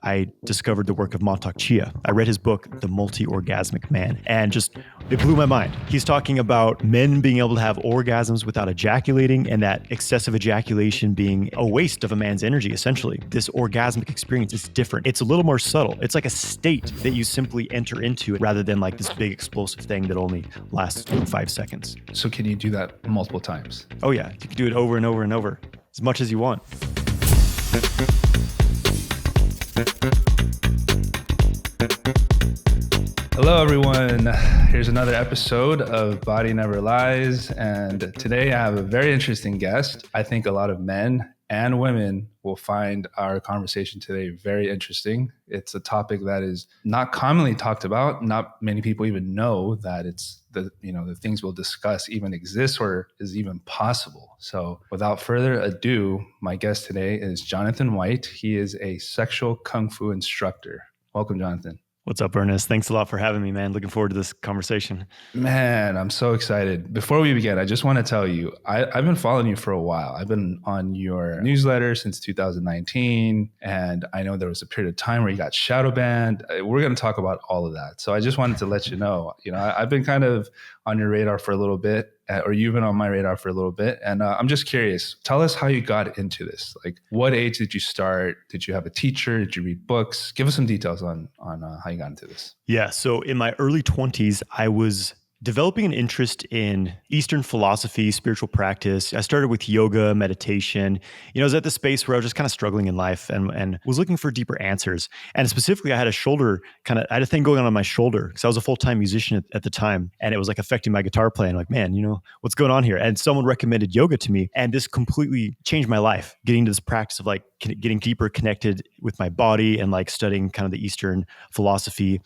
I discovered the work of Montauk Chia. I read his book, The Multi-Orgasmic Man, and just, it blew my mind. He's talking about men being able to have orgasms without ejaculating, and that excessive ejaculation being a waste of a man's energy, essentially. This orgasmic experience is different. It's a little more subtle. It's like a state that you simply enter into rather than like this big explosive thing that only lasts 5 seconds. So can you do that multiple times? Oh yeah, you can do it over and over and over, as much as you want. Hello, everyone. Here's another episode of Body Never Lies. And today I have a very interesting guest. I think a lot of men and women will find our conversation today very interesting. It's a topic that is not commonly talked about. Not many people even know that the things we'll discuss even exist or is even possible. So without further ado, my guest today is Johnathan White. He is a sexual kung fu instructor. Welcome, Johnathan. What's up, Ernest? Thanks a lot for having me, man. Looking forward to this conversation. Man, I'm so excited. Before we begin, I just want to tell you, I've been following you for a while. I've been on your newsletter since 2019, and I know there was a period of time where you got shadow banned. We're going to talk about all of that. So I just wanted to let you know, I've been kind of on your radar for a little bit, or you've been on my radar for a little bit. And I'm just curious, tell us how you got into this. Like, what age did you start? Did you have a teacher? Did you read books? Give us some details on how you got into this. Yeah. So in my early 20s, I was developing an interest in Eastern philosophy, spiritual practice. I started with yoga, meditation. I was at the space where I was just kind of struggling in life and was looking for deeper answers. And specifically, I had a thing going on my shoulder because I was a full-time musician at the time. And it was like affecting my guitar playing. Like, man, what's going on here? And someone recommended yoga to me. And this completely changed my life, getting into this practice of like getting deeper connected with my body and like studying kind of the Eastern philosophy.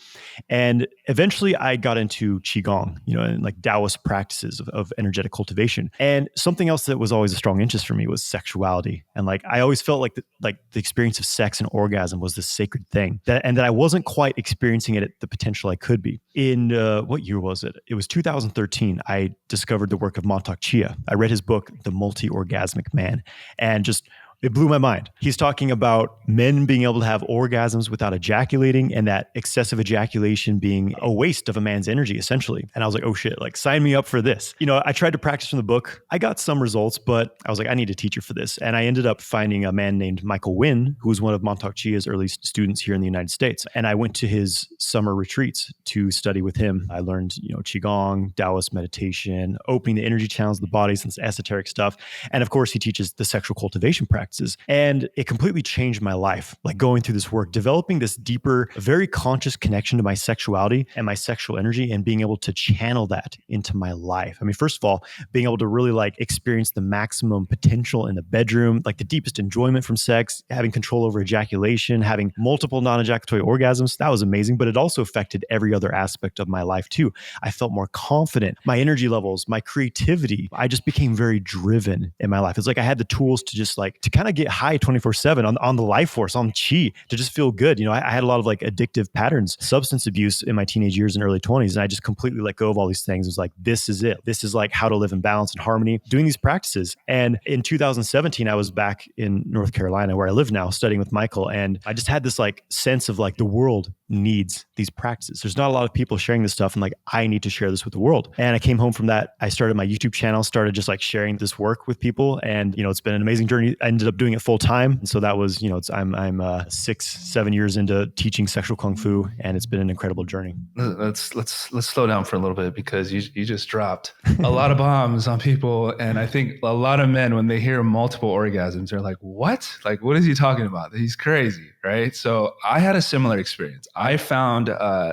And eventually I got into Qigong, and like daoist practices of energetic cultivation. And something else that was always a strong interest for me was sexuality. And like, I always felt like the experience of sex and orgasm was this sacred thing that I wasn't quite experiencing it at the potential I could be. In what year was it? It was 2013. I discovered the work of Montauk Chia. I read his book, The Multi-Orgasmic Man, and just, it blew my mind. He's talking about men being able to have orgasms without ejaculating, and that excessive ejaculation being a waste of a man's energy, essentially. And I was like, oh shit, like sign me up for this. I tried to practice from the book. I got some results, but I was like, I need a teacher for this. And I ended up finding a man named Michael Wynn, who was one of Montauk Chia's early students here in the United States. And I went to his summer retreats to study with him. I learned, Qigong, Taoist meditation, opening the energy channels of the body, some esoteric stuff. And of course, he teaches the sexual cultivation practice. And it completely changed my life, like going through this work, developing this deeper, very conscious connection to my sexuality and my sexual energy and being able to channel that into my life. I mean, first of all, being able to really like experience the maximum potential in the bedroom, like the deepest enjoyment from sex, having control over ejaculation, having multiple non-ejaculatory orgasms. That was amazing, but it also affected every other aspect of my life too. I felt more confident, my energy levels, my creativity. I just became very driven in my life. It's like I had the tools to just like, to kind of get high 24/7 on the life force, on chi, to just feel good. I had a lot of like addictive patterns, substance abuse in my teenage years and early 20s. And I just completely let go of all these things. It was like, this is it. This is like how to live in balance and harmony, doing these practices. And in 2017, I was back in North Carolina where I live now, studying with Michael. And I just had this like sense of like the world needs these practices. There's not a lot of people sharing this stuff. And like, I need to share this with the world. And I came home from that. I started my YouTube channel, started just like sharing this work with people. And, it's been an amazing journey. I ended up doing it full time. And so that was, I'm 6-7 years into teaching sexual kung fu, and it's been an incredible journey. Let's slow down for a little bit, because you just dropped a lot of bombs on people. And I think a lot of men, when they hear multiple orgasms, they're like, what? Like, what is he talking about? He's crazy, right? So I had a similar experience. I found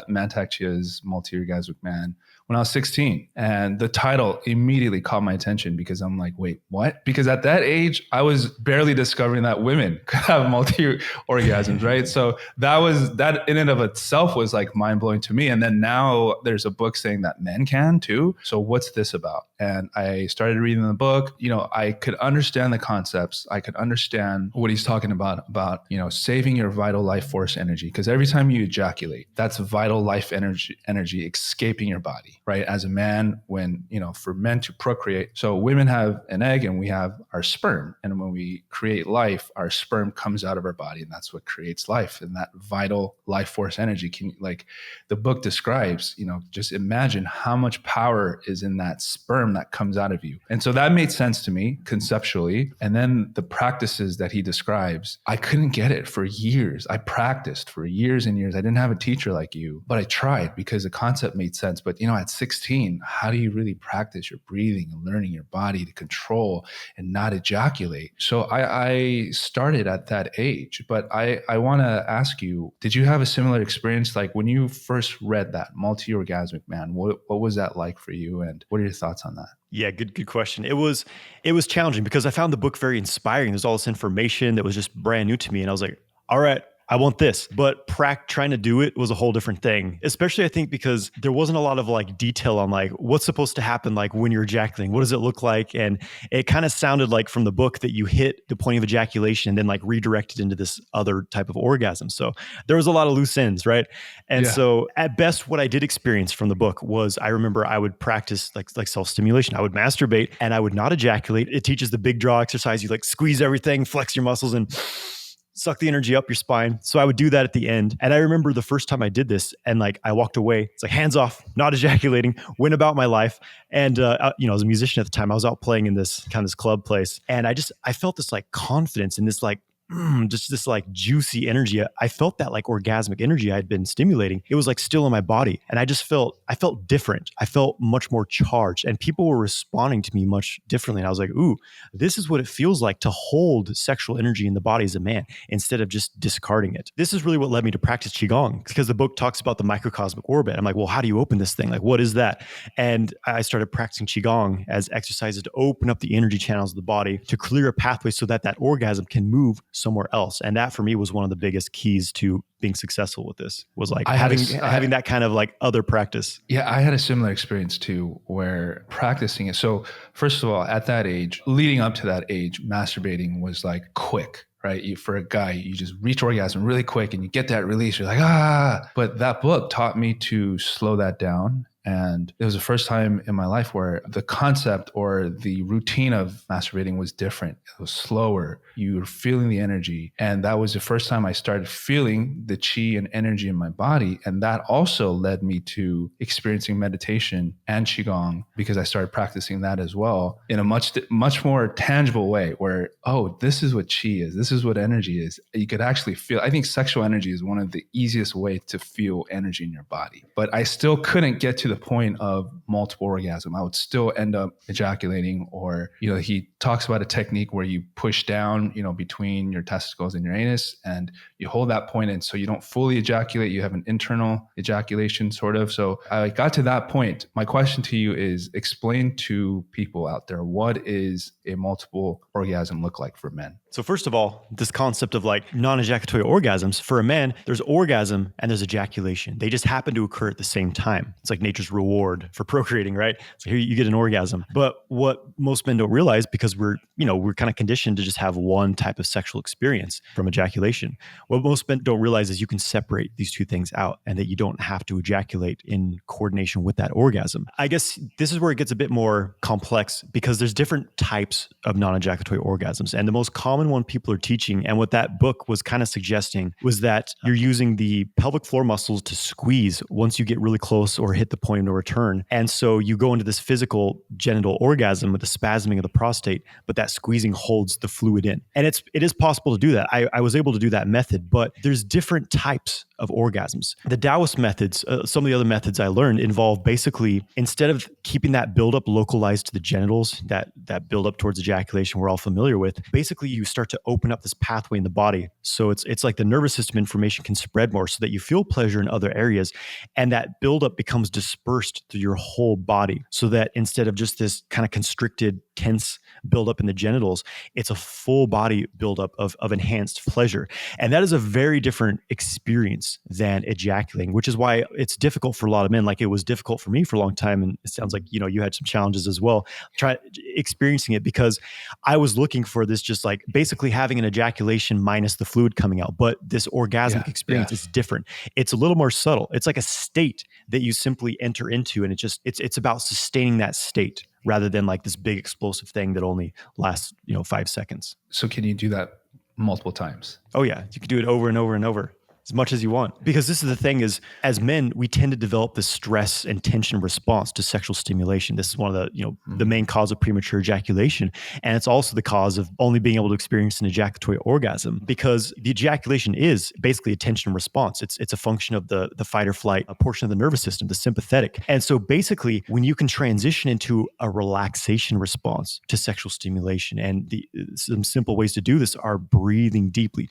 Montauk Chia's Multi-Orgasmic Man when I was 16. And the title immediately caught my attention because I'm like, wait, what? Because at that age, I was barely discovering that women could have multi-orgasms, right? So that in and of itself was like mind-blowing to me. And then now there's a book saying that men can too. So what's this about? And I started reading the book. I could understand the concepts. I could understand what he's talking about, saving your vital life force energy. Because every time you ejaculate, that's vital life energy escaping your body, right? As a man, when, for men to procreate, so women have an egg and we have our sperm. And when we create life, our sperm comes out of our body, and that's what creates life. And that vital life force energy can, like the book describes, just imagine how much power is in that sperm that comes out of you. And so that made sense to me conceptually. And then the practices that he describes, I couldn't get it for years. I practiced for years and years. I didn't have a teacher like you, but I tried because the concept made sense. But, at 16, how do you really practice your breathing and learning your body to control and not ejaculate? So I started at that age. But I want to ask you, did you have a similar experience? Like when you first read that Multi-Orgasmic Man, what was that like for you? And what are your thoughts on that? Yeah, good question. It was challenging because I found the book very inspiring. There's all this information that was just brand new to me. And I was like, all right, I want this. But trying to do it was a whole different thing, especially I think because there wasn't a lot of like detail on like what's supposed to happen like when you're ejaculating. What does it look like? And it kind of sounded like from the book that you hit the point of ejaculation and then like redirected into this other type of orgasm. So there was a lot of loose ends, right? And so at best, what I did experience from the book was I remember I would practice like self-stimulation. I would masturbate and I would not ejaculate. It teaches the big draw exercise. You like squeeze everything, flex your muscles and suck the energy up your spine. So I would do that at the end. And I remember the first time I did this and like I walked away, it's like hands off, not ejaculating, went about my life. And, as a musician at the time, I was out playing in this club place. And I felt this like confidence and this like, just this like juicy energy. I felt that like orgasmic energy I had been stimulating. It was like still in my body. And I felt different. I felt much more charged and people were responding to me much differently. And I was like, ooh, this is what it feels like to hold sexual energy in the body as a man instead of just discarding it. This is really what led me to practice Qigong because the book talks about the microcosmic orbit. I'm like, well, how do you open this thing? Like, what is that? And I started practicing Qigong as exercises to open up the energy channels of the body to clear a pathway so that orgasm can move somewhere else. And that for me was one of the biggest keys to being successful with this was like having that kind of like other practice. Yeah, I had a similar experience too, where practicing it. So first of all, at that age, leading up to that age, masturbating was like quick. Right. For a guy, you just reach orgasm really quick and you get that release. You're like, ah. But that book taught me to slow that down. And it was the first time in my life where the concept or the routine of masturbating was different. It was slower. You were feeling the energy. And that was the first time I started feeling the chi and energy in my body. And that also led me to experiencing meditation and Qigong because I started practicing that as well in a much more tangible way where, oh, this is what chi is. This is what energy is. You could actually feel, I think sexual energy is one of the easiest ways to feel energy in your body. But I still couldn't get to the point of multiple orgasm. I would still end up ejaculating or, he talks about a technique where you push down, between your testicles and your anus and you hold that point in so you don't fully ejaculate. You have an internal ejaculation sort of. So I got to that point. My question to you is explain to people out there, what is a multiple orgasm look like for men? So first of all, this concept of like non-ejaculatory orgasms, for a man, there's orgasm and there's ejaculation. They just happen to occur at the same time. It's like nature's reward for procreating, right? So here you get an orgasm. But what most men don't realize, because we're kind of conditioned to just have one type of sexual experience from ejaculation. What most men don't realize is you can separate these two things out and that you don't have to ejaculate in coordination with that orgasm. I guess this is where it gets a bit more complex because there's different types of non-ejaculatory orgasms. And the most common one people are teaching, and what that book was kind of suggesting, was that you're using the pelvic floor muscles to squeeze once you get really close or hit the point of no return. And so you go into this physical genital orgasm with the spasming of the prostate, but that squeezing holds the fluid in. And it is possible to do that. I was able to do that method, but there's different types of orgasms. The daoist methods, some of the other methods I learned involve basically, instead of keeping that buildup localized to the genitals, that buildup towards ejaculation we're all familiar with, basically you start to open up this pathway in the body. So it's like the nervous system information can spread more so that you feel pleasure in other areas. And that buildup becomes dispersed through your whole body so that instead of just this kind of constricted, tense buildup in the genitals, it's a full body buildup of enhanced pleasure. And that is a very different experience experience than ejaculating, which is why it's difficult for a lot of men. Like it was difficult for me for a long time. And it sounds like, you had some challenges as well, experiencing it, because I was looking for this, just like basically having an ejaculation minus the fluid coming out. But this orgasmic experience is different. It's a little more subtle. It's like a state that you simply enter into. And it's about sustaining that state rather than like this big explosive thing that only lasts, 5 seconds. So can you do that multiple times? Oh yeah. You can do it over and over and over, as much as you want. Because this is the thing is, as men, we tend to develop this stress and tension response to sexual stimulation. This is one of the, the main cause of premature ejaculation. And it's also the cause of only being able to experience an ejaculatory orgasm, because the ejaculation is basically a tension response. It's a function of the fight or flight, a portion of the nervous system, the sympathetic. And so basically, when you can transition into a relaxation response to sexual stimulation, and some simple ways to do this are breathing deeply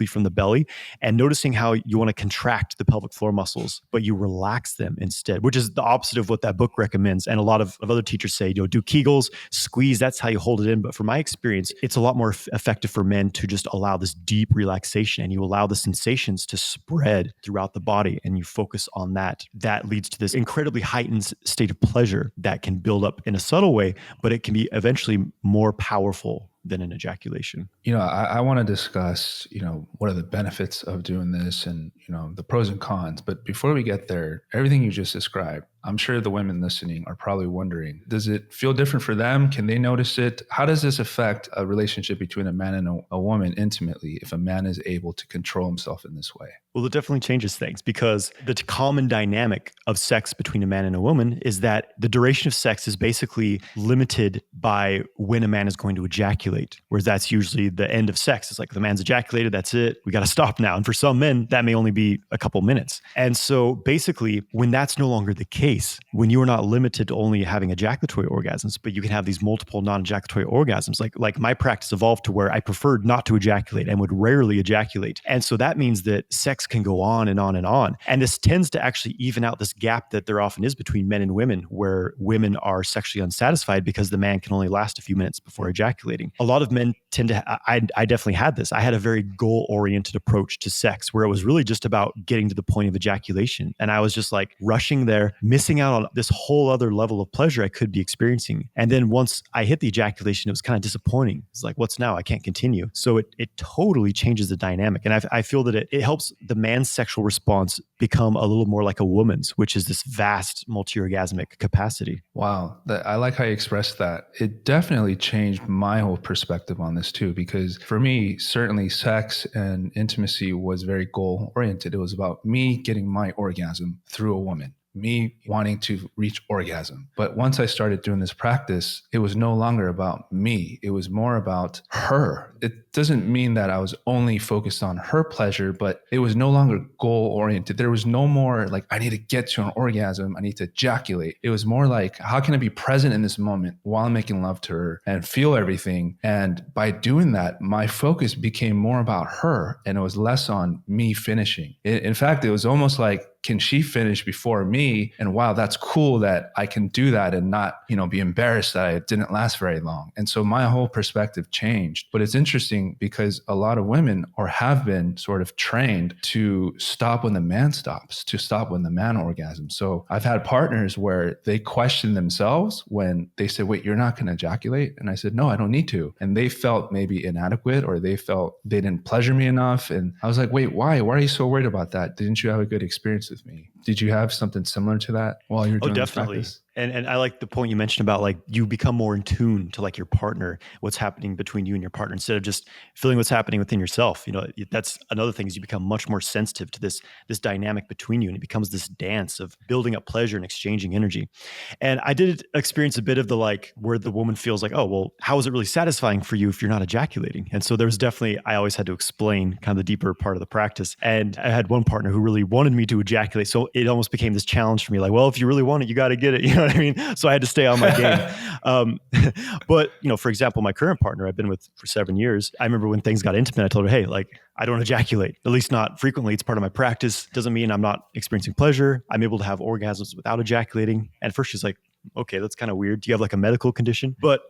from the belly, and noticing how you want to contract the pelvic floor muscles, but you relax them instead, which is the opposite of what that book recommends. And a lot of other teachers say, do Kegels, squeeze, that's how you hold it in. But from my experience, it's a lot more effective for men to just allow this deep relaxation, and you allow the sensations to spread throughout the body, and you focus on that. That leads to this incredibly heightened state of pleasure that can build up in a subtle way, but it can be eventually more powerful than an ejaculation. I want to discuss, what are the benefits of doing this and, the pros and cons. But before we get there, everything you just described, I'm sure the women listening are probably wondering, does it feel different for them? Can they notice it? How does this affect a relationship between a man and a woman intimately if a man is able to control himself in this way? Well, it definitely changes things, because the common dynamic of sex between a man and a woman is that the duration of sex is basically limited by when a man is going to ejaculate, whereas that's usually the end of sex. It's like the man's ejaculated, that's it. We got to stop now. And for some men, that may only be a couple minutes. And so basically, when that's no longer the case, when you are not limited to only having ejaculatory orgasms, but you can have these multiple non-ejaculatory orgasms, like my practice evolved to where I preferred not to ejaculate and would rarely ejaculate. And so that means that sex can go on and on and on. And this tends to actually even out this gap that there often is between men and women, where women are sexually unsatisfied because the man can only last a few minutes before ejaculating. A lot of men tend to, I definitely had this. I had a very goal-oriented approach to sex, where it was really just about getting to the point of ejaculation. And I was just like rushing there, missing out on this whole other level of pleasure I could be experiencing. And then once I hit the ejaculation, it was kind of disappointing. It's like, what's now? I can't continue. So it totally changes the dynamic. And I feel that it helps the man's sexual response become a little more like a woman's, which is this vast multi-orgasmic capacity. Wow. I like how you expressed that. It definitely changed my whole perspective on this too, because for me, certainly sex and intimacy was very goal oriented. It was about me getting my orgasm through a woman, me wanting to reach orgasm. But once I started doing this practice, it was no longer about me. It was more about her. It doesn't mean that I was only focused on her pleasure, but it was no longer goal oriented. There was no more like, I need to get to an orgasm. I need to ejaculate. It was more like, how can I be present in this moment while I'm making love to her and feel everything? And by doing that, my focus became more about her, and it was less on me finishing. In fact, it was almost like, can she finish before me? And wow, that's cool that I can do that and not, be embarrassed that it didn't last very long. And so my whole perspective changed. But it's interesting because a lot of women have been sort of trained to stop when the man stops, to stop when the man orgasms. So I've had partners where they question themselves when they said, wait, you're not going to ejaculate? And I said, no, I don't need to. And they felt maybe inadequate, or they felt they didn't pleasure me enough. And I was like, wait, why? Why are you so worried about that? Didn't you have a good experience with me? Did you have something similar to that while you were doing this practice? And I like the point you mentioned about like you become more in tune to like your partner, what's happening between you and your partner, instead of just feeling what's happening within yourself. That's another thing, is you become much more sensitive to this dynamic between you, and it becomes this dance of building up pleasure and exchanging energy. And I did experience a bit of the like where the woman feels like, oh, well, how is it really satisfying for you if you're not ejaculating? And so there was definitely, I always had to explain kind of the deeper part of the practice. And I had one partner who really wanted me to ejaculate. So it almost became this challenge for me, like, well, if you really want it, you got to get it. You know what I mean? So I had to stay on my game. But, for example, my current partner I've been with for 7 years, I remember when things got intimate, I told her, hey, like, I don't ejaculate, at least not frequently. It's part of my practice. Doesn't mean I'm not experiencing pleasure. I'm able to have orgasms without ejaculating. And at first she's like, okay, that's kind of weird. Do you have like a medical condition? But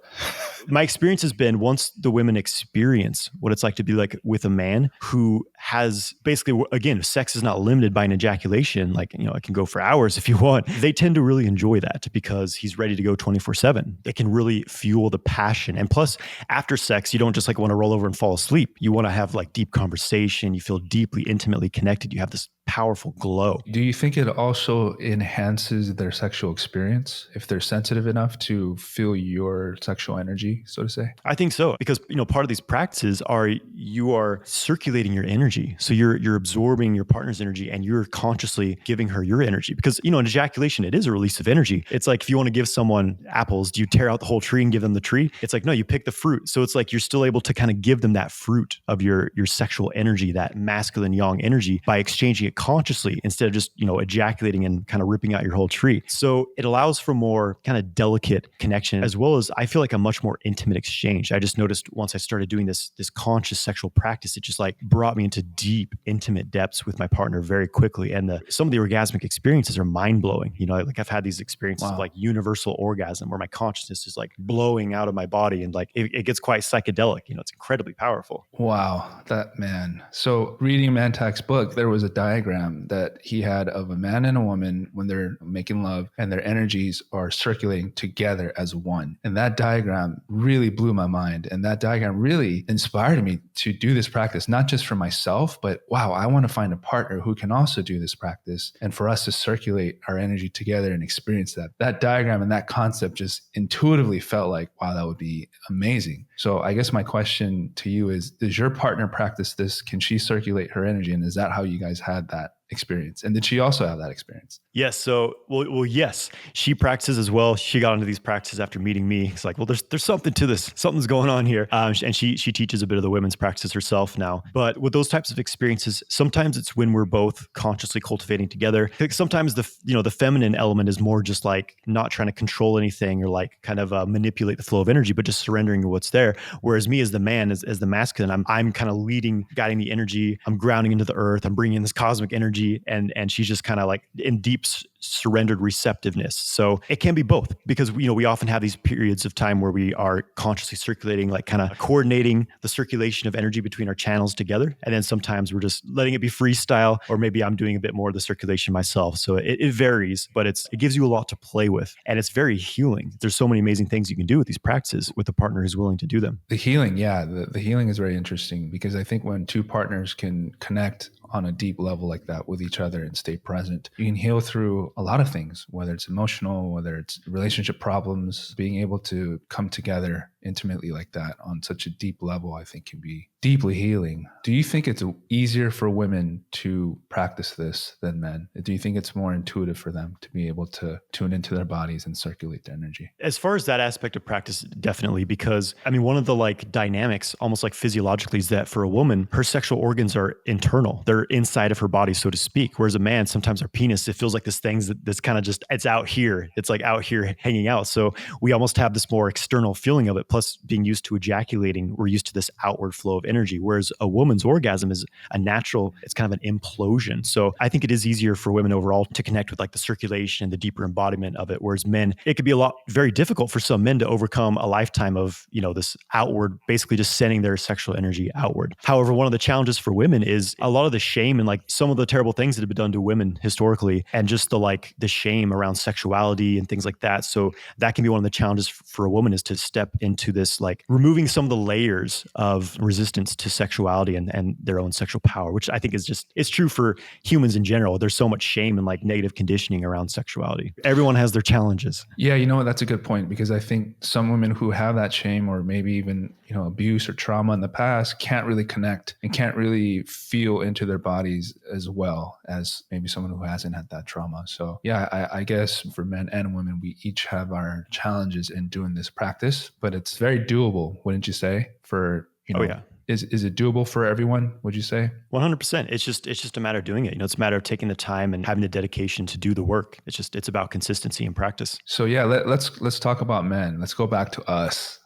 my experience has been once the women experience what it's like to be like with a man who has basically, again, sex is not limited by an ejaculation. Like, it can go for hours if you want. They tend to really enjoy that because he's ready to go 24/7. It can really fuel the passion. And plus, after sex, you don't just like want to roll over and fall asleep. You want to have like deep conversation. You feel deeply, intimately connected. You have this powerful glow. Do you think it also enhances their sexual experience if they're sensitive enough to feel your sexual energy, so to say? I think so, because part of these practices are you are circulating your energy, so you're absorbing your partner's energy and you're consciously giving her your energy. Because an ejaculation, it is a release of energy. It's like if you want to give someone apples, do you tear out the whole tree and give them the tree? It's like no, you pick the fruit. So it's like you're still able to kind of give them that fruit of your sexual energy, that masculine yang energy, by exchanging it consciously instead of just ejaculating and kind of ripping out your whole tree. So it allows for more kind of delicate connection, as well as I feel like a much more intimate exchange. I just noticed once I started doing this conscious sexual practice, it just like brought me into deep, intimate depths with my partner very quickly. And some of the orgasmic experiences are mind blowing. Like I've had these experiences of like universal orgasm where my consciousness is like blowing out of my body, and like it gets quite psychedelic. It's incredibly powerful. Wow, that man. So reading Mantak's book, there was a diagram that he had of a man and a woman when they're making love and their energies are circulating together as one. And that diagram really blew my mind. And that diagram really inspired me to do this practice, not just for myself, but wow, I want to find a partner who can also do this practice and for us to circulate our energy together and experience that. That diagram and that concept just intuitively felt like, wow, that would be amazing. So I guess my question to you is, does your partner practice this? Can she circulate her energy? And is that how you guys had that experience? And did she also have that experience? Yes. So, well, yes, she practices as well. She got into these practices after meeting me. It's like, well, there's something to this. Something's going on here. And she teaches a bit of the women's practices herself now. But with those types of experiences, sometimes it's when we're both consciously cultivating together. Like sometimes the feminine element is more just like not trying to control anything or like kind of manipulate the flow of energy, but just surrendering to what's there. Whereas me as the man, as the masculine, I'm kind of leading, guiding the energy. I'm grounding into the earth. I'm bringing in this cosmic energy. And she's just kind of like in deep surrendered receptiveness. So it can be both, because we often have these periods of time where we are consciously circulating, like kind of coordinating the circulation of energy between our channels together. And then sometimes we're just letting it be freestyle, or maybe I'm doing a bit more of the circulation myself. So it varies, but it gives you a lot to play with, and it's very healing. There's so many amazing things you can do with these practices with a partner who's willing to do them. The healing, yeah, the healing is very interesting, because I think when two partners can connect on a deep level like that with each other and stay present, you can heal through a lot of things, whether it's emotional, whether it's relationship problems. Being able to come together intimately like that on such a deep level, I think can be deeply healing. Do you think it's easier for women to practice this than men? Do you think it's more intuitive for them to be able to tune into their bodies and circulate their energy? As far as that aspect of practice, definitely, because one of the like dynamics, almost like physiologically, is that for a woman, her sexual organs are internal. They're inside of her body, so to speak. Whereas a man, sometimes our penis, it feels like this thing that's kind of just, it's out here. It's like out here hanging out. So we almost have this more external feeling of it. Plus being used to ejaculating, we're used to this outward flow of energy. Whereas a woman's orgasm is a natural, it's kind of an implosion. So I think it is easier for women overall to connect with like the circulation and the deeper embodiment of it. Whereas men, it could be very difficult for some men to overcome a lifetime of, this outward, basically just sending their sexual energy outward. However, one of the challenges for women is a lot of the shame and like some of the terrible things that have been done to women historically, and just the shame around sexuality and things like that. So that can be one of the challenges for a woman, is to step into this, like removing some of the layers of resistance to sexuality and their own sexual power, which I think it's true for humans in general. There's so much shame and like negative conditioning around sexuality. Everyone has their challenges. Yeah, that's a good point, because I think some women who have that shame, or maybe even, abuse or trauma in the past, can't really connect and can't really feel into their bodies as well as maybe someone who hasn't had that trauma. So yeah, I guess for men and women, we each have our challenges in doing this practice, but it's very doable, wouldn't you say? For, Oh yeah. Is it doable for everyone, would you say? 100%. It's just a matter of doing it. It's a matter of taking the time and having the dedication to do the work. It's about consistency and practice. So yeah, let's talk about men. Let's go back to us.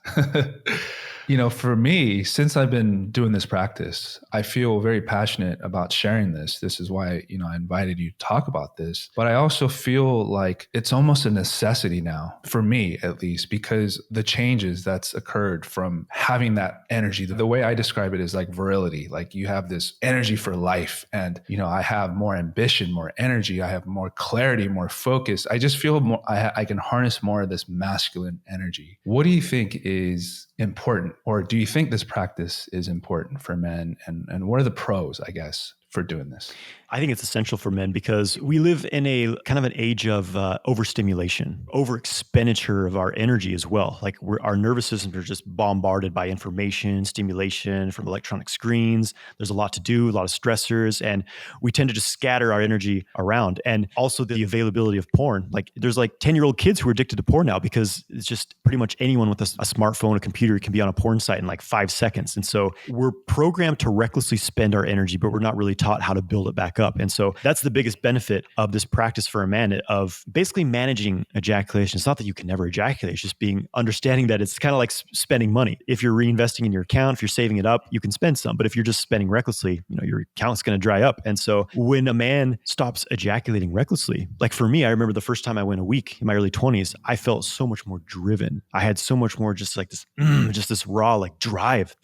For me, since I've been doing this practice, I feel very passionate about sharing this. This is why, I invited you to talk about this. But I also feel like it's almost a necessity now, for me at least, because the changes that's occurred from having that energy, the way I describe it is like virility. Like you have this energy for life. And, I have more ambition, more energy. I have more clarity, more focus. I just feel more, I can harness more of this masculine energy. What do you think is important, or do you think this practice is important for men, and what are the pros, I guess, for doing this? I think it's essential for men because we live in a kind of an age of overstimulation, over expenditure of our energy as well. Like our nervous systems are just bombarded by information, stimulation from electronic screens. There's a lot to do, a lot of stressors, and we tend to just scatter our energy around. And also the availability of porn. Like there's like 10-year-old kids who are addicted to porn now because it's just pretty much anyone with a smartphone, a computer can be on a porn site in like 5 seconds. And so we're programmed to recklessly spend our energy, but we're not really taught how to build it back up. And so that's the biggest benefit of this practice for a man, of basically managing ejaculation. It's not that you can never ejaculate, it's just understanding that it's kind of like spending money. If you're reinvesting in your account, if you're saving it up, you can spend some. But if you're just spending recklessly, your account's going to dry up. And so when a man stops ejaculating recklessly, like for me, I remember the first time I went a week in my early 20s, I felt so much more driven. I had so much more just like this, just this raw like drive.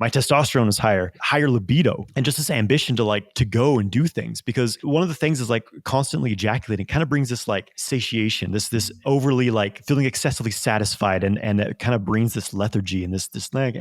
My testosterone was higher libido, and just this ambition to go and do things. Because one of the things is like constantly ejaculating kind of brings this like satiation, this overly like feeling excessively satisfied, and it kind of brings this lethargy and this like,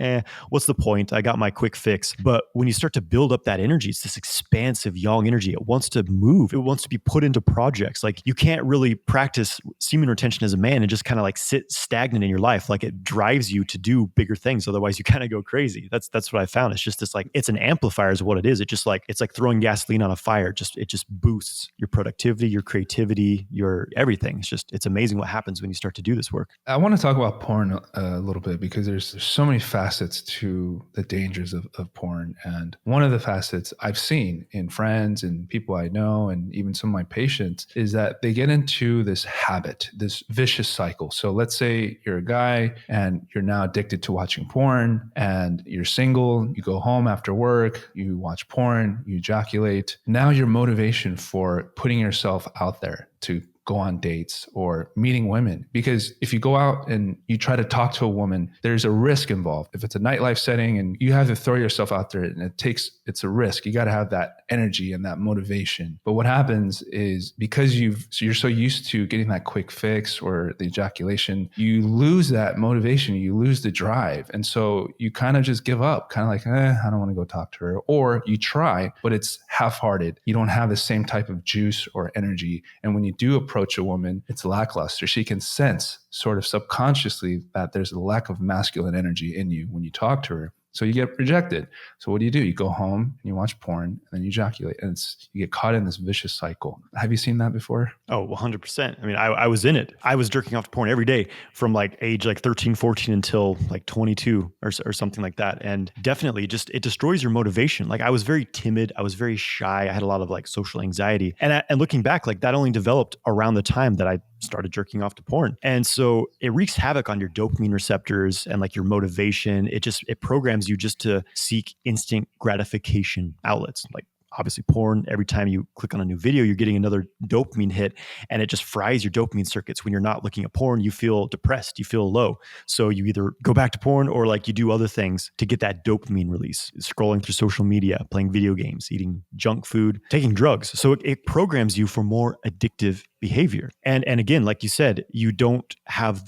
what's the point? I got my quick fix. But when you start to build up that energy, it's this expansive yang energy. It wants to move. It wants to be put into projects. Like you can't really practice semen retention as a man and just kind of like sit stagnant in your life. Like it drives you to do bigger things. Otherwise you kind of go crazy. That's what I found. It's just this like, it's an amplifier is what it is. It's like throwing gasoline on a fire. It just boosts your productivity, your creativity, your everything. It's amazing what happens when you start to do this work. I want to talk about porn a little bit, because there's so many facets to the dangers of porn. And one of the facets I've seen in friends and people I know, and even some of my patients, is that they get into this habit, this vicious cycle. So let's say you're a guy and you're now addicted to watching porn, and you're single, you go home after work, you watch porn, you ejaculate. Now your motivation for putting yourself out there to go on dates or meeting women. Because if you go out and you try to talk to a woman, there's a risk involved. If it's a nightlife setting and you have to throw yourself out there, and it's a risk. You got to have that energy and that motivation. But what happens is, because you're so used to getting that quick fix or the ejaculation, you lose that motivation, you lose the drive. And so you kind of just give up, kind of like, I don't want to go talk to her. Or you try, but it's half-hearted. You don't have the same type of juice or energy. And when you do approach a woman, it's lackluster. She can sense sort of subconsciously that there's a lack of masculine energy in you when you talk to her. So you get rejected. So what do? You go home and you watch porn and then you ejaculate, and you get caught in this vicious cycle. Have you seen that before? Oh, 100%. I mean, I was in it. I was jerking off to porn every day from like age like 13, 14 until like 22 or something like that. And definitely it destroys your motivation. Like I was very timid. I was very shy. I had a lot of like social anxiety. And looking back, like that only developed around the time that I started jerking off to porn. And so it wreaks havoc on your dopamine receptors and like your motivation. It programs you just to seek instant gratification outlets. Like obviously porn, every time you click on a new video, you're getting another dopamine hit, and it just fries your dopamine circuits. When you're not looking at porn, you feel depressed, you feel low. So you either go back to porn or like you do other things to get that dopamine release, scrolling through social media, playing video games, eating junk food, taking drugs. So it programs you for more addictive behavior. And again, like you said, you don't have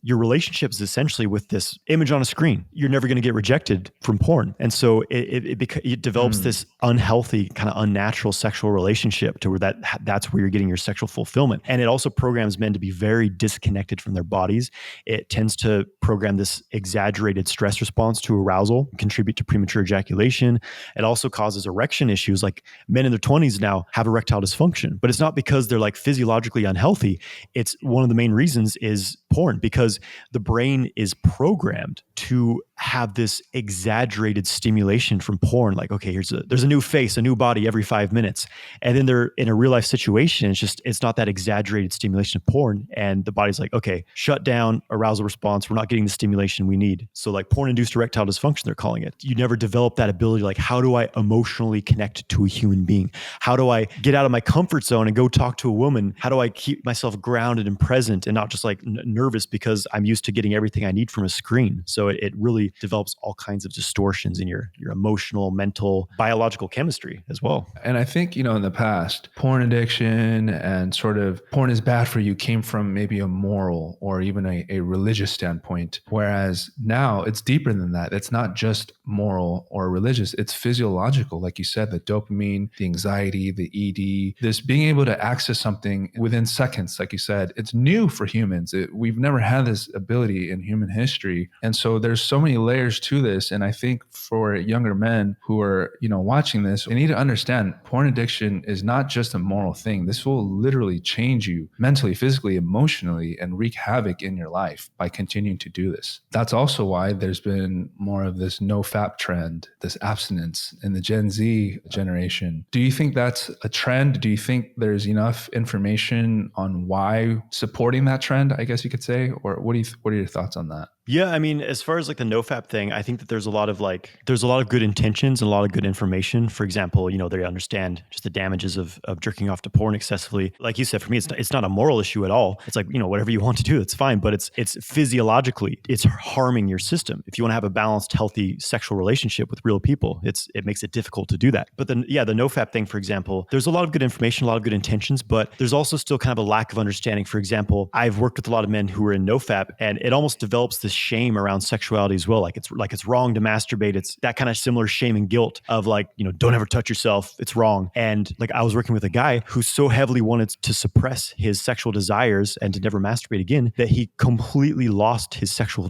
your relationship is essentially with this image on a screen. You're never going to get rejected from porn. And so it develops this unhealthy, kind of unnatural sexual relationship to where that's where you're getting your sexual fulfillment. And it also programs men to be very disconnected from their bodies. It tends to program this exaggerated stress response to arousal, contribute to premature ejaculation. It also causes erection issues. Like men in their 20s now have erectile dysfunction, but it's not because they're like physiologically unhealthy. It's one of the main reasons is porn, because the brain is programmed to have this exaggerated stimulation from porn. Like, okay, there's a new face, a new body every 5 minutes. And then they're in a real life situation. It's not that exaggerated stimulation of porn. And the body's like, okay, shut down, arousal response. We're not getting the stimulation we need. So like porn induced erectile dysfunction, they're calling it. You never develop that ability. Like, how do I emotionally connect to a human being? How do I get out of my comfort zone and go talk to a woman? How do I keep myself grounded and present and not just like nervous because I'm used to getting everything I need from a screen? So it really develops all kinds of distortions in your emotional, mental, biological chemistry as well. And I think, in the past, porn addiction and sort of porn is bad for you came from maybe a moral or even a religious standpoint. Whereas now it's deeper than that. It's not just moral or religious. It's physiological. Like you said, the dopamine, the anxiety, the ED, this being able to access something within seconds, like you said, it's new for humans. We've never had this ability in human history. And so there's so many layers to this. And I think for younger men who are, watching this, they need to understand porn addiction is not just a moral thing. This will literally change you mentally, physically, emotionally, and wreak havoc in your life by continuing to do this. That's also why there's been more of this no-fap trend, this abstinence in the Gen Z generation. Do you think that's a trend? Do you think there's enough information on why supporting that trend, I guess you could say? Or what are your thoughts on that? Yeah, I mean, as far as like the nofap thing, I think that there's a lot of good intentions and a lot of good information. For example, they understand just the damages of jerking off to porn excessively. Like you said, for me, it's not a moral issue at all. It's like, whatever you want to do, that's fine. But it's physiologically, it's harming your system. If you want to have a balanced, healthy sexual relationship with real people, it makes it difficult to do that. But then, yeah, the nofap thing, for example, there's a lot of good information, a lot of good intentions, but there's also still kind of a lack of understanding. For example, I've worked with a lot of men who are in nofap, and it almost develops this shame around sexuality as well. Like it's wrong to masturbate. It's that kind of similar shame and guilt of like, don't ever touch yourself. It's wrong. And like I was working with a guy who so heavily wanted to suppress his sexual desires and to never masturbate again that he completely lost his sexual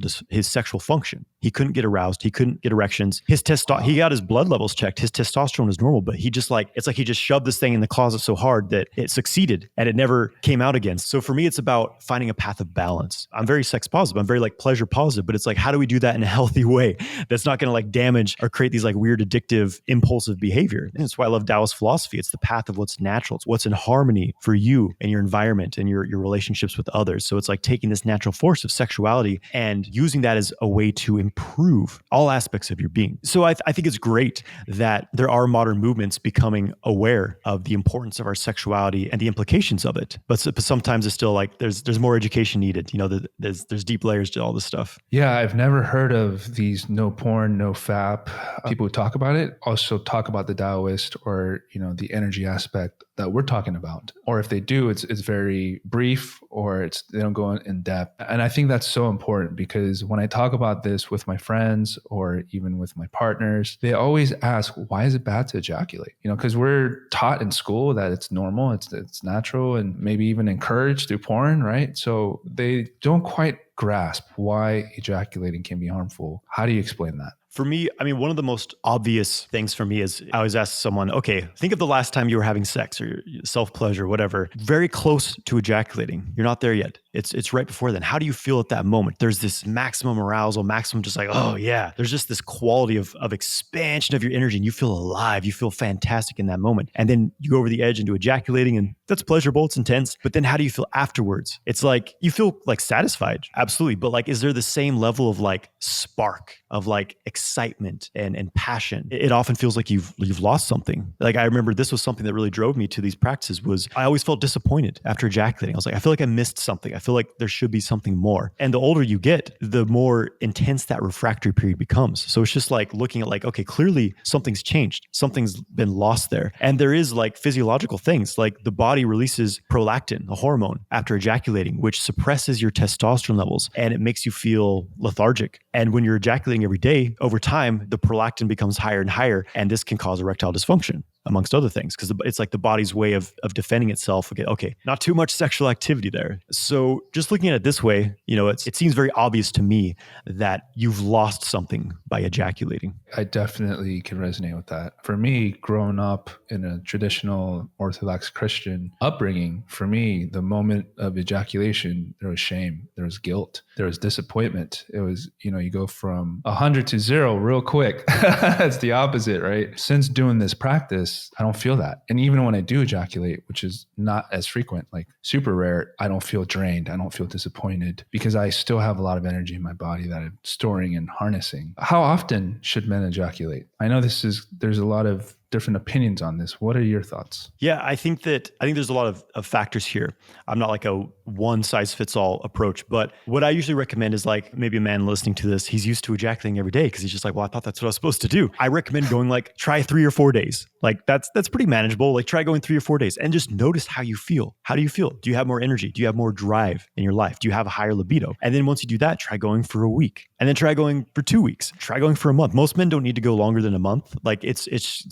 function. He couldn't get aroused. He couldn't get erections. He got his blood levels checked. His testosterone was normal, but it's like he just shoved this thing in the closet so hard that it succeeded and it never came out again. So for me, it's about finding a path of balance. I'm very sex positive. I'm very like pleasure positive, but it's like, how do we do that in a healthy way that's not going to like damage or create these like weird addictive impulsive behavior? And that's why I love daoist philosophy. It's the path of what's natural. It's what's in harmony for you and your environment and your relationships with others. So it's like taking this natural force of sexuality and using that as a way to improve all aspects of your being. So I think it's great that there are modern movements becoming aware of the importance of our sexuality and the implications of it. But sometimes it's still like there's more education needed. There's deep layers to all this stuff. Yeah, I've never heard of these no porn, no fap. People who talk about it also talk about the daoist or, the energy aspect that we're talking about. Or if they do, it's very brief or they don't go in depth. And I think that's so important because when I talk about this with my friends or even with my partners, they always ask, why is it bad to ejaculate? Because we're taught in school that it's normal, it's natural, and maybe even encouraged through porn, right? So they don't quite grasp why ejaculating can be harmful. How do you explain that? For me, I mean, one of the most obvious things for me is I always ask someone, okay, think of the last time you were having sex or self-pleasure, whatever, very close to ejaculating. You're not there yet. It's right before then. How do you feel at that moment? There's this maximum arousal, maximum just like, oh yeah. There's just this quality of expansion of your energy and you feel alive. You feel fantastic in that moment. And then you go over the edge into ejaculating and that's pleasurable. It's intense. But then how do you feel afterwards? It's like, you feel like satisfied. Absolutely. But like, is there the same level of like spark of like excitement and passion? It often feels like you've lost something. Like I remember this was something that really drove me to these practices was I always felt disappointed after ejaculating. I was like, I feel like I missed something. I feel like there should be something more. And the older you get, the more intense that refractory period becomes. So it's just like looking at like, okay, clearly something's changed. Something's been lost there. And there is like physiological things like the body releases prolactin, a hormone after ejaculating, which suppresses your testosterone levels and it makes you feel lethargic. And when you're ejaculating every day, over time, the prolactin becomes higher and higher, and this can cause erectile dysfunction. amongst other things, because it's like the body's way of defending itself. Okay, not too much sexual activity there. So just looking at it this way, it seems very obvious to me that you've lost something by ejaculating. I definitely can resonate with that. For me, growing up in a traditional Orthodox Christian upbringing, for me, the moment of ejaculation, there was shame, there was guilt, there was disappointment. It was, you go from 100 to 0 real quick. It's the opposite, right? Since doing this practice, I don't feel that. And even when I do ejaculate, which is not as frequent, like super rare, I don't feel drained. I don't feel disappointed because I still have a lot of energy in my body that I'm storing and harnessing. How often should men ejaculate? I know there's a lot of different opinions on this. What are your thoughts? Yeah, I think there's a lot of factors here. I'm not like a one size fits all approach, but what I usually recommend is like maybe a man listening to this, he's used to ejaculating every day because he's just like, well, I thought that's what I was supposed to do. I recommend going like try 3 or 4 days. Like that's pretty manageable. Like try going 3 or 4 days and just notice how you feel. How do you feel? Do you have more energy? Do you have more drive in your life? Do you have a higher libido? And then once you do that, try going for a week, and then try going for 2 weeks. Try going for a month. Most men don't need to go longer than a month. Like it's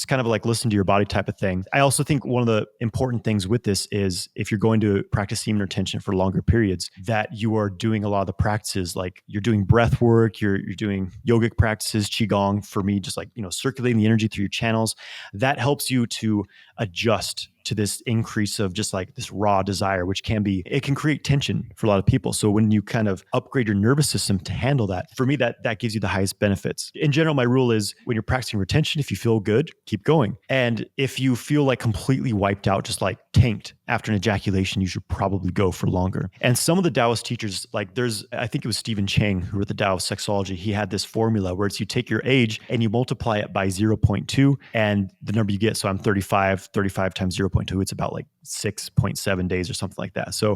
kind of like listen to your body type of thing. I also think one of the important things with this is if you're going to practice semen retention for longer periods, that you are doing a lot of the practices, like you're doing breath work, you're doing yogic practices, qigong for me, just like, circulating the energy through your channels. That helps you to adjust to this increase of just like this raw desire, which it can create tension for a lot of people. So when you kind of upgrade your nervous system to handle that, for me, that gives you the highest benefits. In general, my rule is when you're practicing retention, if you feel good, keep going. And if you feel like completely wiped out, just like tanked after an ejaculation, you should probably go for longer. And some of the Taoist teachers, like I think it was Stephen Chang who wrote the Tao of Sexology. He had this formula where it's you take your age and you multiply it by 0.2 and the number you get. So I'm 35 times 0.2, it's about like 6.7 days or something like that. So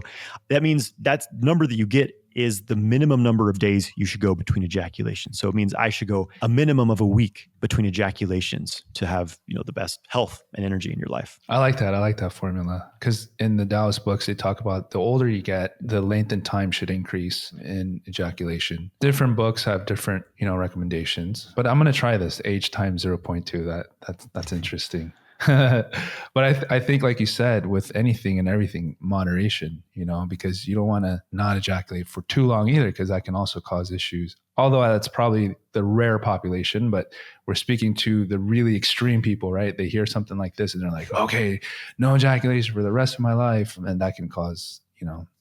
that means that's number that you get is the minimum number of days you should go between ejaculations. So it means I should go a minimum of a week between ejaculations to have, the best health and energy in your life. I like that formula because in the Taoist books, they talk about the older you get, the length and time should increase in ejaculation. Different books have different, recommendations, but I'm going to try this age times 0.2. That's interesting. But I think, like you said, with anything and everything, moderation, because you don't want to not ejaculate for too long either, because that can also cause issues. Although that's probably the rare population, but we're speaking to the really extreme people, right? They hear something like this and they're like, okay, no ejaculation for the rest of my life. And that can cause,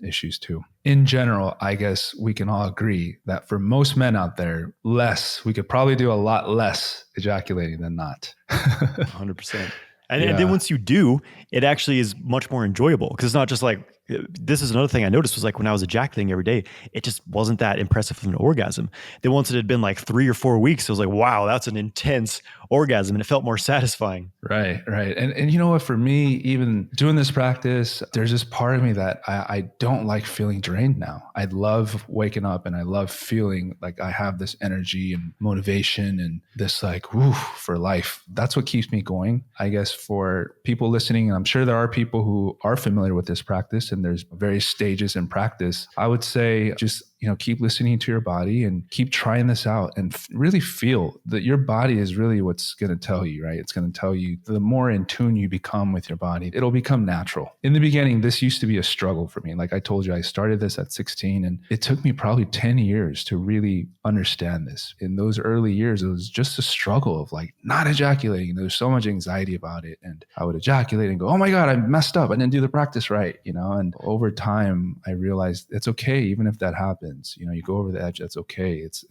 issues too. In general, I guess we can all agree that for most men out there, we could probably do a lot less ejaculating than not. 100%. And then once you do, it actually is much more enjoyable because it's not just like, this is another thing I noticed was like when I was ejaculating every day, it just wasn't that impressive of an orgasm. Then once it had been like 3 or 4 weeks, it was like, wow, that's an intense orgasm and it felt more satisfying. Right. And you know what, for me, even doing this practice, there's this part of me that I don't like feeling drained now. I love waking up and I love feeling like I have this energy and motivation and this like, woof for life. That's what keeps me going. I guess for people listening, and I'm sure there are people who are familiar with this practice and there's various stages in practice, I would say just keep listening to your body and keep trying this out and really feel that your body is really what's going to tell you, right? It's going to tell you the more in tune you become with your body, it'll become natural. In the beginning, this used to be a struggle for me. Like I told you, I started this at 16 and it took me probably 10 years to really understand this. In those early years, it was just a struggle of like not ejaculating. There was so much anxiety about it. And I would ejaculate and go, oh my God, I messed up. I didn't do the practice right, and over time, I realized it's okay. Even if that happens, you go over the edge, that's okay. It's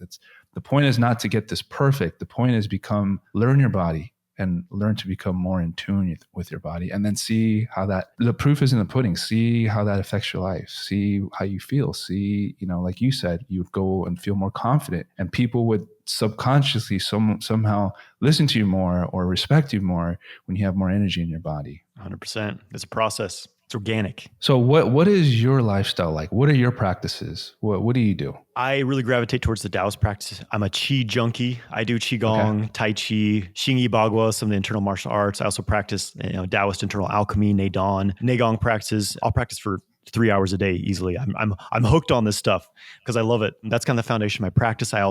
the point is not to get this perfect. The point is learn your body and learn to become more in tune with your body and then see how the proof is in the pudding. See how that affects your life. See how you feel. See, like you said, you would go and feel more confident and people would subconsciously somehow listen to you more or respect you more when you have more energy in your body. 100%. It's a process. It's organic. So what is your lifestyle like? What are your practices? What do you do? I really gravitate towards the Taoist practice. I'm a Qi junkie. I do Qigong, Tai Chi, Xingyi Bagua, some of the internal martial arts. I also practice Taoist internal alchemy, Neigong practices. I'll practice for 3 hours a day easily. I'm hooked on this stuff because I love it. And that's kind of the foundation of my practice. I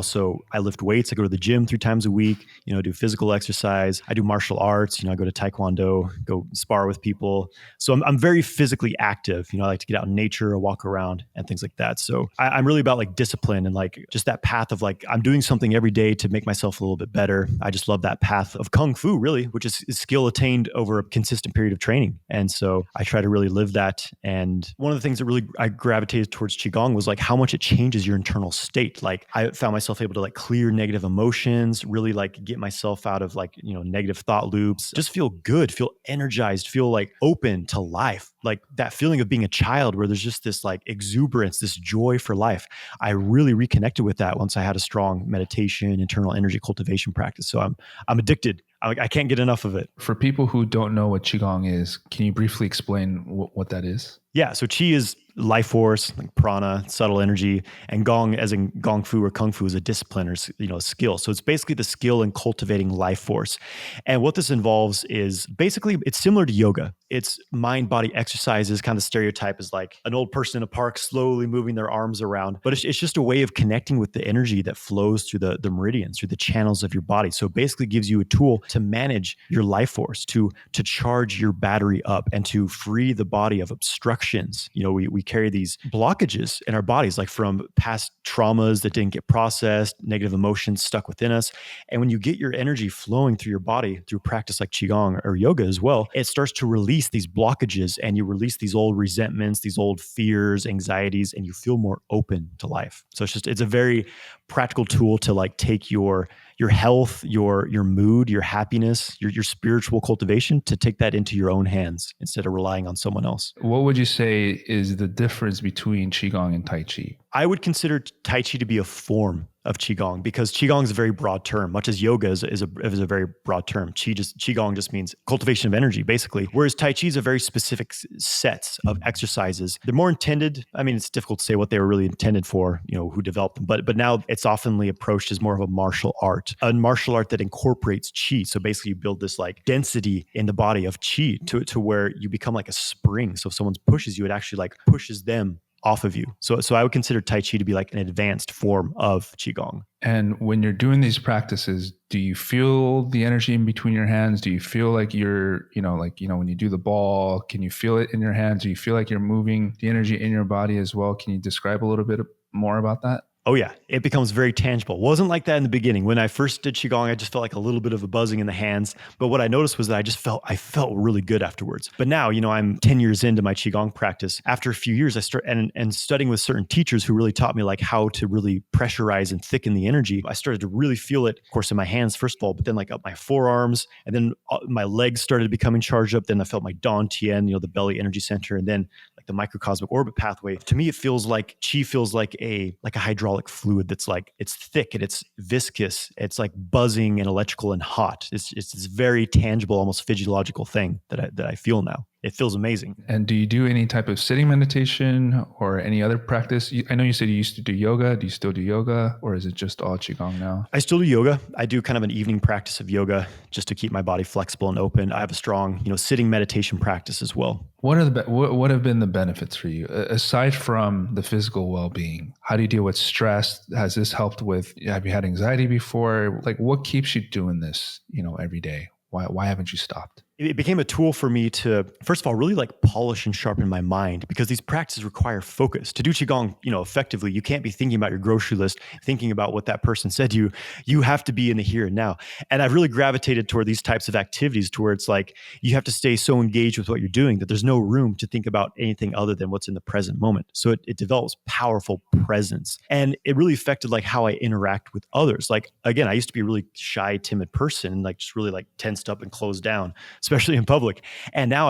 lift weights. I go to the gym 3 times a week, do physical exercise. I do martial arts. I go to Taekwondo, go spar with people. So I'm very physically active. I like to get out in nature, walk around and things like that. So I'm really about like discipline and like just that path of like, I'm doing something every day to make myself a little bit better. I just love that path of Kung Fu really, which is skill attained over a consistent period of training. And so I try to really live that. And one of the things that really I gravitated towards Qigong was like how much it changes your internal state. Like I found myself able to like clear negative emotions, really like get myself out of like, negative thought loops, just feel good, feel energized, feel like open to life. Like that feeling of being a child where there's just this like exuberance, this joy for life. I really reconnected with that once I had a strong meditation, internal energy cultivation practice. So I'm addicted. I can't get enough of it. For people who don't know what Qigong is, can you briefly explain what that is? Yeah. So Qi is life force, like prana, subtle energy, and Gong, as in Gong Fu or Kung Fu, is a discipline or skill. So it's basically the skill in cultivating life force. And what this involves is basically it's similar to yoga. It's mind-body exercises. Kind of stereotype is like an old person in a park slowly moving their arms around, but it's just a way of connecting with the energy that flows through the meridians, through the channels of your body. So it basically gives you a tool to manage your life force, to charge your battery up, and to free the body of obstructions. We carry these blockages in our bodies, like from past traumas that didn't get processed, negative emotions stuck within us. And when you get your energy flowing through your body through practice like Qigong or yoga as well, it starts to release these blockages and you release these old resentments, these old fears, anxieties, and you feel more open to life. So it's a very practical tool to like take your health, your mood, your happiness, your spiritual cultivation, to take that into your own hands instead of relying on someone else. What would you say is the difference between Qigong and Tai Chi? I would consider Tai Chi to be a form of Qigong because Qigong is a very broad term, much as yoga is a very broad term. Qigong just means cultivation of energy, basically. Whereas Tai Chi is a very specific sets of exercises. They're more intended. I mean, it's difficult to say what they were really intended for, who developed them. But now it's oftenly approached as more of a martial art that incorporates Qi. So basically you build this like density in the body of Qi to where you become like a spring. So if someone pushes you, it actually like pushes them off of you. So I would consider Tai Chi to be like an advanced form of Qigong. And when you're doing these practices, do you feel the energy in between your hands? Do you feel like you're, when you do the ball, can you feel it in your hands? Do you feel like you're moving the energy in your body as well? Can you describe a little bit more about that? Oh yeah, it becomes very tangible. It wasn't like that in the beginning. When I first did Qigong, I just felt like a little bit of a buzzing in the hands. But what I noticed was that I felt really good afterwards. But now, I'm 10 years into my Qigong practice. After a few years, I started and studying with certain teachers who really taught me like how to really pressurize and thicken the energy. I started to really feel it, of course, in my hands first of all, but then like up my forearms, and then my legs started becoming charged up. Then I felt my Dantian, the belly energy center, and then like the microcosmic orbit pathway. To me, it feels like Qi feels like a hydraulic fluid that's like, it's thick and it's viscous. It's like buzzing and electrical and hot. It's this very tangible, almost physiological thing that I feel now. It feels amazing. And do you do any type of sitting meditation or any other practice? I know you said you used to do yoga. Do you still do yoga, or is it just all Qigong now? I still do yoga. I do kind of an evening practice of yoga just to keep my body flexible and open. I have a strong, sitting meditation practice as well. What have been the benefits for you aside from the physical well-being? How do you deal with stress? Has this helped with? Have you had anxiety before? Like, what keeps you doing this? Every day. Why haven't you stopped? It became a tool for me to, first of all, really like polish and sharpen my mind, because these practices require focus. To do Qigong, effectively, you can't be thinking about your grocery list, thinking about what that person said to you. You have to be in the here and now. And I've really gravitated toward these types of activities to where it's like, you have to stay so engaged with what you're doing that there's no room to think about anything other than what's in the present moment. So it develops powerful presence. And it really affected like how I interact with others. Like, again, I used to be a really shy, timid person and like just really like tensed up and closed down, especially in public. And now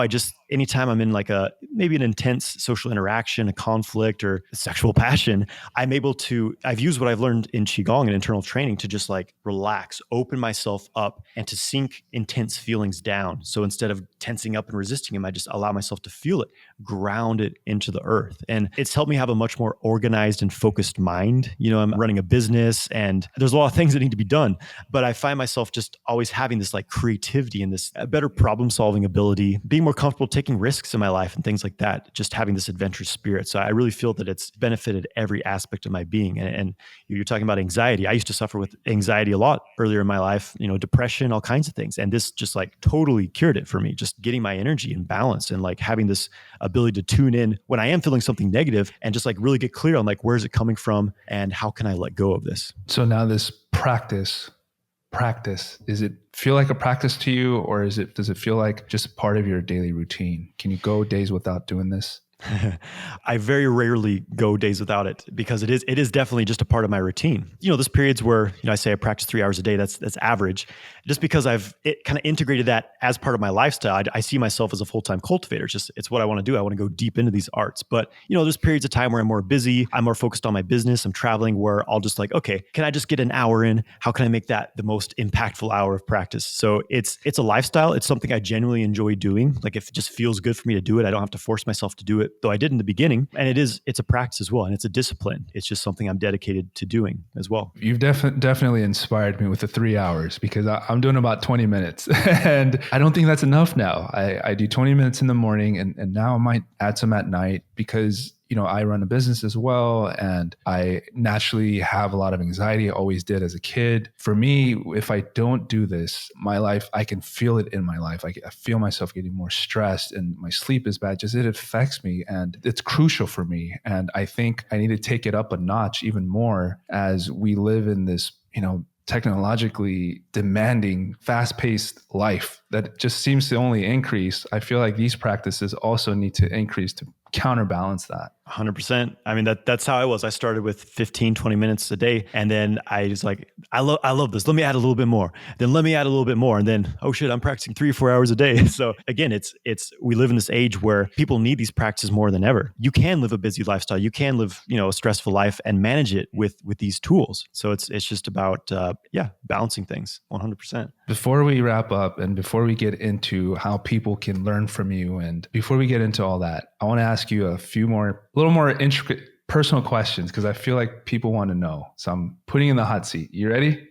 anytime I'm in like maybe an intense social interaction, a conflict or a sexual passion, I've used what I've learned in Qigong and internal training to just like relax, open myself up and to sink intense feelings down. So instead of tensing up and resisting them, I just allow myself to feel it, ground it into the earth. And it's helped me have a much more organized and focused mind. I'm running a business and there's a lot of things that need to be done, but I find myself just always having this like creativity and this better problem solving ability, being more comfortable taking risks in my life and things like that, just having this adventurous spirit. So I really feel that it's benefited every aspect of my being. And you're talking about anxiety. I used to suffer with anxiety a lot earlier in my life, depression, all kinds of things. And this just like totally cured it for me, just getting my energy in balance and like having this ability to tune in when I am feeling something negative and just like really get clear on like, where's it coming from and how can I let go of this? So now this practice, does it feel like a practice to you, or does it feel like just a part of your daily routine? Can you go days without doing this? I very rarely go days without it because it is definitely just a part of my routine. There's periods where, I say I practice 3 hours a day. That's average. Just because I've kind of integrated that as part of my lifestyle. I see myself as a full-time cultivator. It's what I want to do. I want to go deep into these arts. But, there's periods of time where I'm more busy. I'm more focused on my business. I'm traveling where I'll just like, okay, can I just get an hour in? How can I make that the most impactful hour of practice? So it's a lifestyle. It's something I genuinely enjoy doing. Like if it just feels good for me to do it, I don't have to force myself to do it, though I did in the beginning. And it's a practice as well. And it's a discipline. It's just something I'm dedicated to doing as well. You've definitely inspired me with the 3 hours, because I'm doing about 20 minutes and I don't think that's enough now. I do 20 minutes in the morning and now I might add some at night because I run a business as well, and I naturally have a lot of anxiety. I always did as a kid. For me, if I don't do this, my life, I can feel it in my life. I feel myself getting more stressed and my sleep is bad. Just it affects me and it's crucial for me. And I think I need to take it up a notch even more as we live in this, technologically demanding, fast-paced life that just seems to only increase. I feel like these practices also need to increase to counterbalance that. 100%. I mean, that's how I was. I started with 15, 20 minutes a day. And then I was like, I love this. Let me add a little bit more. Then let me add a little bit more. And then, oh shit, I'm practicing 3 or 4 hours a day. So again, we live in this age where people need these practices more than ever. You can live a busy lifestyle. You can live, a stressful life and manage it with these tools. So it's just about, balancing things 100%. Before we wrap up and before we get into how people can learn from you, and before we get into all that, I want to ask you a little more intricate personal questions because I feel like people want to know. So I'm putting you in the hot seat. You ready?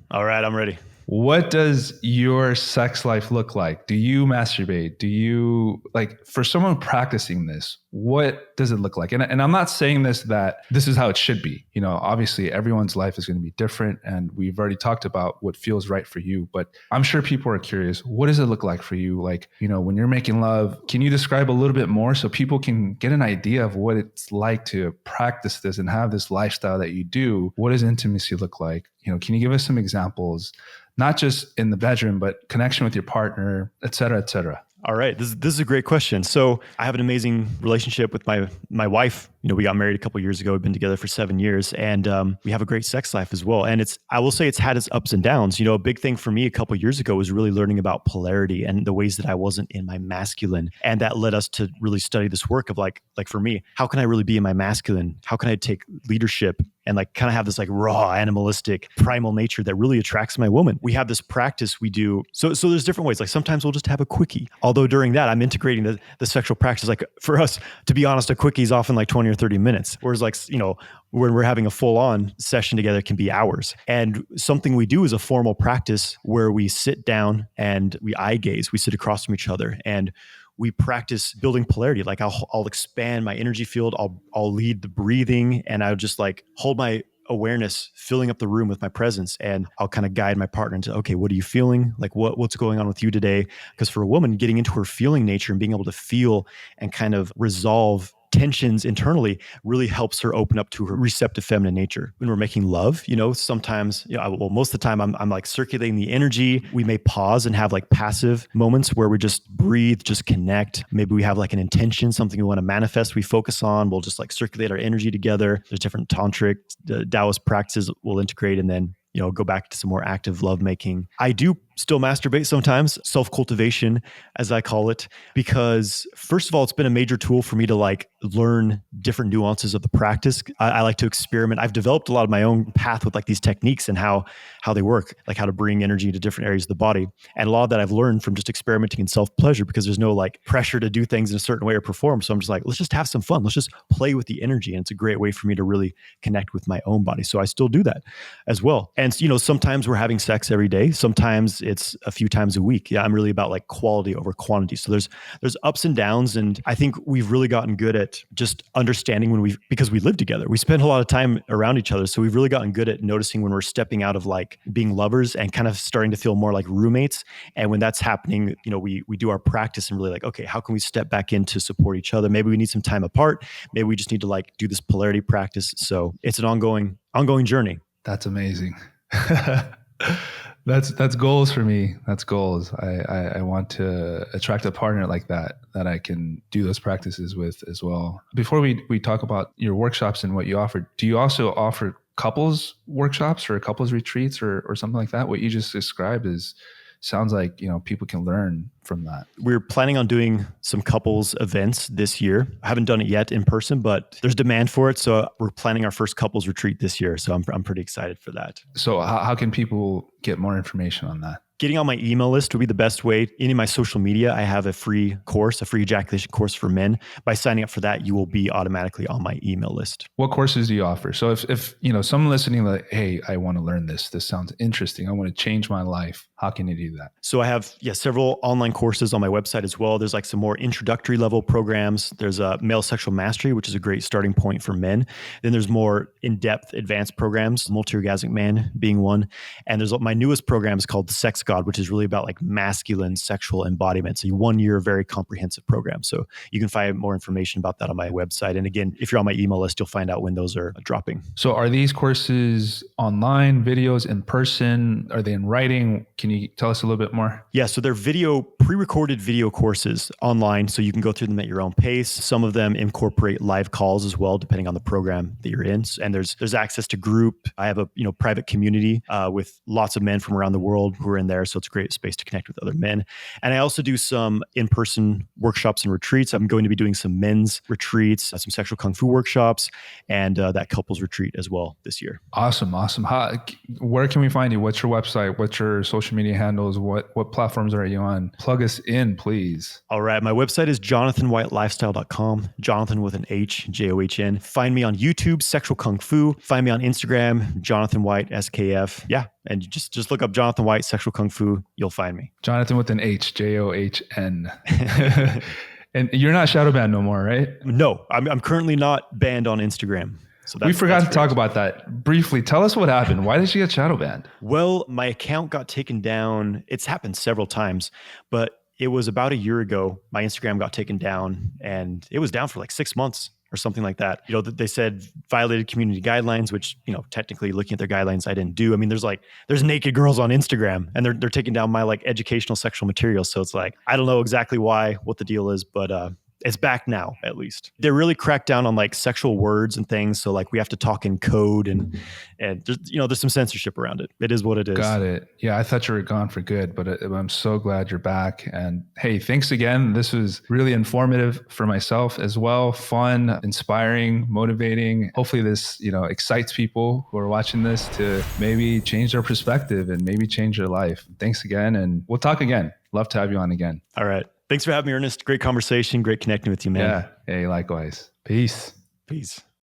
All right, I'm ready. What does your sex life look like? Do you masturbate? Do you, like, for someone practicing this, what does it look like? And I'm not saying that this is how it should be. Obviously everyone's life is going to be different and we've already talked about what feels right for you, but I'm sure people are curious. What does it look like for you? Like, when you're making love, can you describe a little bit more so people can get an idea of what it's like to practice this and have this lifestyle that you do? What does intimacy look like? Can you give us some examples? Not just in the bedroom, but connection with your partner, et cetera, et cetera. All right. This is a great question. So I have an amazing relationship with my wife. We got married a couple of years ago. We've been together for 7 years and we have a great sex life as well. And I will say it's had its ups and downs. A big thing for me a couple of years ago was really learning about polarity and the ways that I wasn't in my masculine. And that led us to really study this work of like for me, how can I really be in my masculine? How can I take leadership and like kind of have this like raw animalistic primal nature that really attracts my woman? We have this practice we do. So there's different ways. Like sometimes we'll just have a quickie. Although during that I'm integrating the sexual practice. Like for us, to be honest, a quickie is often like 20 or 30 minutes. Whereas like, when we're having a full on session together, it can be hours. And something we do is a formal practice where we sit down and we eye gaze. We sit across from each other and we practice building polarity. Like I'll expand my energy field. I'll lead the breathing and I'll just like hold my awareness, filling up the room with my presence. And I'll kind of guide my partner into, okay, what are you feeling? Like what's going on with you today? Because for a woman, getting into her feeling nature and being able to feel and kind of resolve tensions internally really helps her open up to her receptive feminine nature. When we're making love, sometimes, most of the time I'm like circulating the energy. We may pause and have like passive moments where we just breathe, just connect. Maybe we have like an intention, something we want to manifest, we focus on. We'll just like circulate our energy together. There's different tantric, daoist practices we'll integrate and then go back to some more active lovemaking. I do still masturbate sometimes, self-cultivation, as I call it, because first of all, it's been a major tool for me to like learn different nuances of the practice. I like to experiment. I've developed a lot of my own path with like these techniques and how they work, like how to bring energy to different areas of the body. And a lot of that I've learned from just experimenting in self-pleasure because there's no like pressure to do things in a certain way or perform. So I'm just like, let's just have some fun. Let's just play with the energy. And it's a great way for me to really connect with my own body. So I still do that as well. And sometimes we're having sex every day. Sometimes it's a few times a week. Yeah, I'm really about like quality over quantity. So there's ups and downs, and I think we've really gotten good at just understanding because we live together. We spend a lot of time around each other. So we've really gotten good at noticing when we're stepping out of like being lovers and kind of starting to feel more like roommates. And when that's happening, we do our practice and really like, okay, how can we step back in to support each other? Maybe we need some time apart. Maybe we just need to like do this polarity practice. So it's an ongoing journey. That's amazing. That's goals for me. That's goals. I want to attract a partner like that I can do those practices with as well. Before we talk about your workshops and what you offer, do you also offer couples workshops or couples retreats or something like that? What you just described sounds like, people can learn from that. We're planning on doing some couples events this year. I haven't done it yet in person, but there's demand for it. So we're planning our first couples retreat this year. So I'm pretty excited for that. So how can people get more information on that? Getting on my email list would be the best way. In my social media, I have a free ejaculation course for men. By signing up for that, you will be automatically on my email list. What courses do you offer? So if someone listening like, hey, I want to learn this. This sounds interesting. I want to change my life. How can you do that? So I have several online courses on my website as well. There's like some more introductory level programs. There's a male sexual mastery, which is a great starting point for men. Then there's more in-depth advanced programs, multi-orgasmic man being one. And there's my newest program is called the Sex God, which is really about like masculine sexual embodiment. So 1 year, very comprehensive program. So you can find more information about that on my website. And again, if you're on my email list, you'll find out when those are dropping. So are these courses online, videos, in person? Are they in writing? Can you tell us a little bit more? Yeah, so they're pre-recorded video courses online, so you can go through them at your own pace. Some of them incorporate live calls as well, depending on the program that you're in. And there's access to group. I have a private community with lots of men from around the world who are in there, so it's a great space to connect with other men. And I also do some in-person workshops and retreats. I'm going to be doing some men's retreats, some sexual kung fu workshops, and that couples retreat as well this year. Awesome. Where can we find you? What's your website? What's your social media handles? What platforms are you on? Plug us in, please. All right. My website is JonathanWhiteLifestyle.com. Jonathan with an H, John. Find me on YouTube, Sexual Kung Fu. Find me on Instagram, Johnathan White, SKF. Yeah. And just look up Johnathan White, Sexual Kung Fu. You'll find me. Jonathan with an H, John. And you're not shadow banned no more, right? No, I'm currently not banned on Instagram. So we forgot to talk about that briefly. Tell us what happened. Why did you get shadow banned? Well, my account got taken down. It's happened several times, but it was about a year ago. My Instagram got taken down, and it was down for like 6 months or something like that. They said violated community guidelines, which, technically looking at their guidelines, I didn't do. I mean, there's naked girls on Instagram, and they're taking down my like educational sexual material. So it's like, I don't know exactly what the deal is, but it's back now, at least. They really cracked down on like sexual words and things. So like we have to talk in code and there's some censorship around it. It is what it is. Got it. Yeah, I thought you were gone for good, but I'm so glad you're back. And hey, thanks again. This was really informative for myself as well. Fun, inspiring, motivating. Hopefully this, excites people who are watching this to maybe change their perspective and maybe change their life. Thanks again. And we'll talk again. Love to have you on again. All right. Thanks for having me, Ernest. Great conversation. Great connecting with you, man. Yeah. Hey, likewise. Peace. Peace.